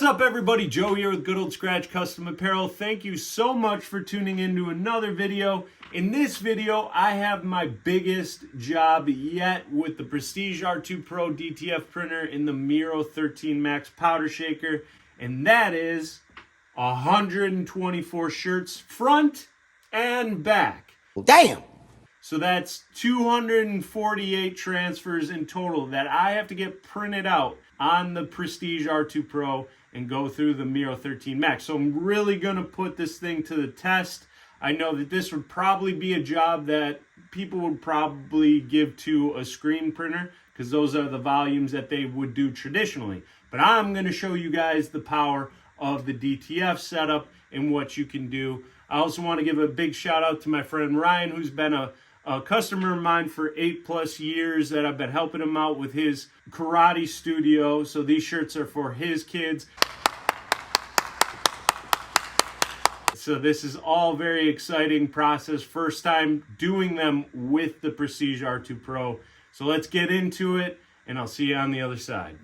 What's up everybody, Joe here with Good Old Scratch Custom Apparel. Thank you so much for tuning in to another video. In this video, I have my biggest job yet with the Prestige R2 Pro DTF printer in the Miro 13 Max powder shaker. And that is 124 shirts front and back. Damn! So that's 248 transfers in total that I have to get printed out on the Prestige R2 Pro and go through the Miro 13 Max. So I'm really going to put this thing to the test. I know that this would probably be a job that people would probably give to a screen printer because those are the volumes that they would do traditionally. But I'm going to show you guys the power of the DTF setup and what you can do. I also want to give a big shout out to my friend Ryan, who's been a customer of mine for 8+ years that I've been helping him out with his karate studio. So these shirts are for his kids. So this is all very exciting process. First time doing them with the Prestige R2 Pro. So let's get into it and I'll see you on the other side.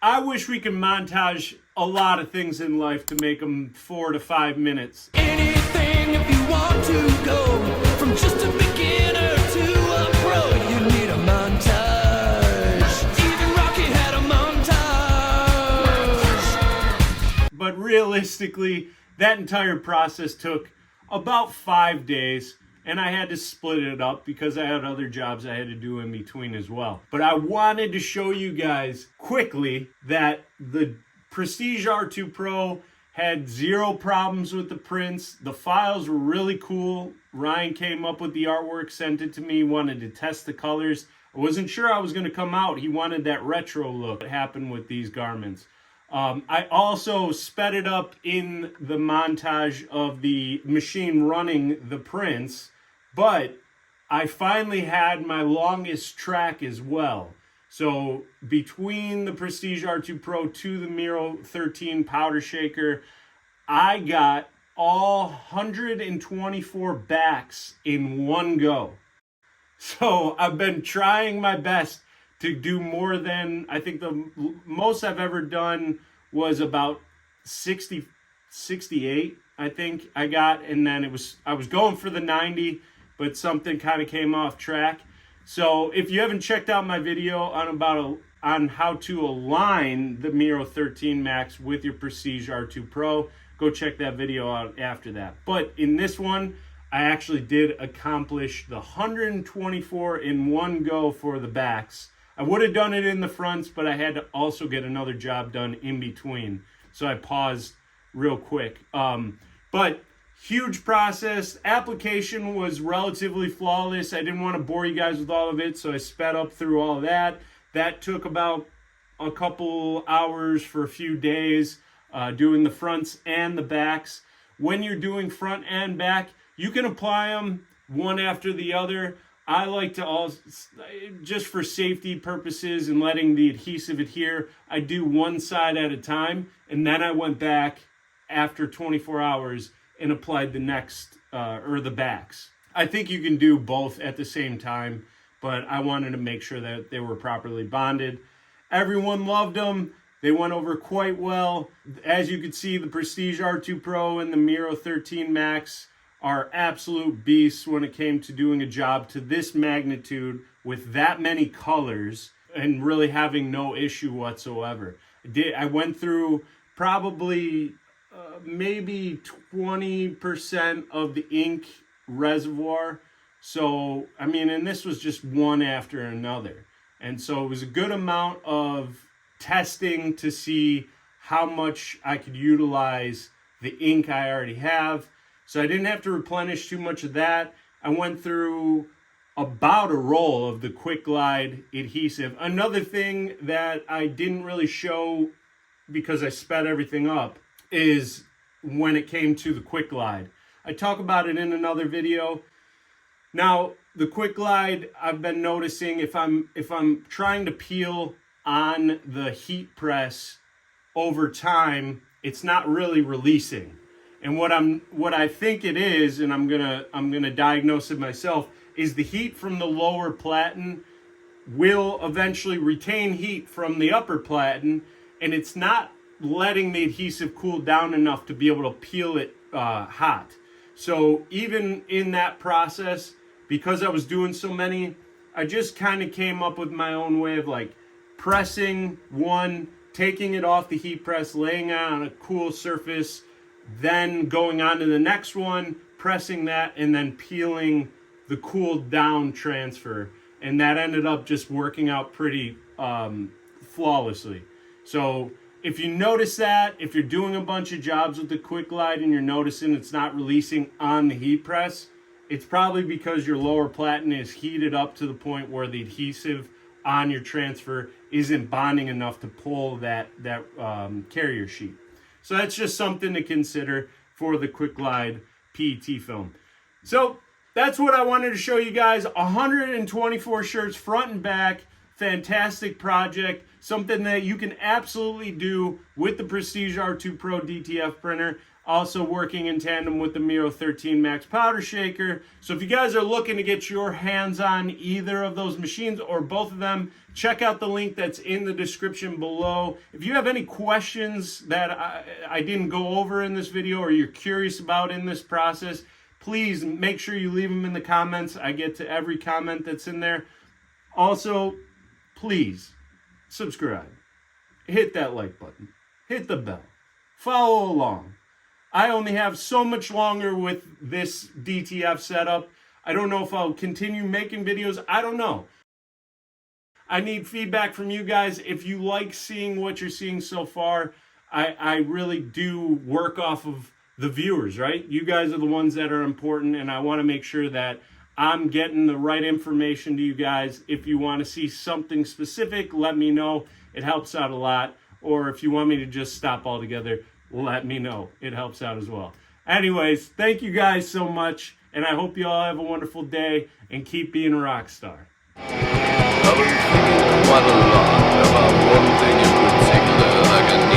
I wish we could montage a lot of things in life to make them 4 to 5 minutes. Anything if you want to go from just a beginner to a pro, you need a montage. Even Rocky had a montage. But realistically, that entire process took about 5 days, and I had to split it up because I had other jobs I had to do in between as well. But I wanted to show you guys quickly that the Prestige R2 Pro had 0 problems with the prints. The files were really cool. Ryan came up with the artwork, sent it to me, wanted to test the colors. I wasn't sure I was going to come out. He wanted that retro look that happened with these garments. I also sped it up in the montage of the machine running the prints, but I finally had my longest track as well. So between the Prestige R2 Pro to the Miro 13 powder shaker, I got all 124 backs in one go. So I've been trying my best to do more than, I think the most I've ever done was about 68, I think I got. And then I was going for the 90, but something kind of came off track. So if you haven't checked out my video on how to align the Miro 13 Max with your Prestige R2 Pro, go check that video out after that. But in this one, I actually did accomplish the 124 in one go for the backs. I would have done it in the fronts, but I had to also get another job done in between. So I paused real quick. But huge process. Application was relatively flawless. I didn't want to bore you guys with all of it, so I sped up through all of that. That took about a couple hours for a few days, doing the fronts and the backs. When you're doing front and back, you can apply them one after the other. I like to also, just for safety purposes and letting the adhesive adhere, I do one side at a time, and then I went back after 24 hours and applied the next, or the backs. I think you can do both at the same time, but I wanted to make sure that they were properly bonded. Everyone loved them. They went over quite well. As you can see, the Prestige R2 Pro and the Miro 13 Max are absolute beasts when it came to doing a job to this magnitude with that many colors and really having no issue whatsoever. I went through probably maybe 20% of the ink reservoir. So, I mean, and this was just one after another. And so it was a good amount of testing to see how much I could utilize the ink I already have. So I didn't have to replenish too much of that. I went through about a roll of the Quick Glide adhesive. Another thing that I didn't really show because I sped everything up is when it came to the Quick Glide. I talk about it in another video. Now, the Quick Glide, I've been noticing if I'm trying to peel on the heat press over time, it's not really releasing. And what I think it is, and I'm gonna diagnose it myself, is the heat from the lower platen will eventually retain heat from the upper platen, and it's not letting the adhesive cool down enough to be able to peel it hot. So even in that process, because I was doing so many, I just kind of came up with my own way of like pressing one, taking it off the heat press, laying it on a cool surface, then going on to the next one, pressing that, and then peeling the cooled down transfer. And that ended up just working out pretty flawlessly. So if you notice that, if you're doing a bunch of jobs with the Quick Glide and you're noticing it's not releasing on the heat press, it's probably because your lower platen is heated up to the point where the adhesive on your transfer isn't bonding enough to pull that carrier sheet. So that's just something to consider for the Quick Glide PET film. So that's what I wanted to show you guys. 124 shirts front and back. Fantastic project. Something that you can absolutely do with the Prestige R2 Pro DTF printer. also working in tandem with the Miro 13 Max powder shaker. So if you guys are looking to get your hands on either of those machines or both of them, check out the link that's in the description below. If you have any questions that I didn't go over in this video or you're curious about in this process, please make sure you leave them in the comments. I get to every comment that's in there. Also, please subscribe. Hit that like button. Hit the bell. Follow along. I only have so much longer with this DTF setup. I don't know if I'll continue making videos. I don't know. I need feedback from you guys. If you like seeing what you're seeing so far, I really do work off of the viewers, right? You guys are the ones that are important, and I want to make sure that I'm getting the right information to you guys. If you want to see something specific, let me know. It helps out a lot. Or if you want me to just stop altogether, let me know. It helps out as well. Anyways, thank you guys so much, and I hope you all have a wonderful day and keep being a rock star. I've been thinking quite a lot about one thing in particular, like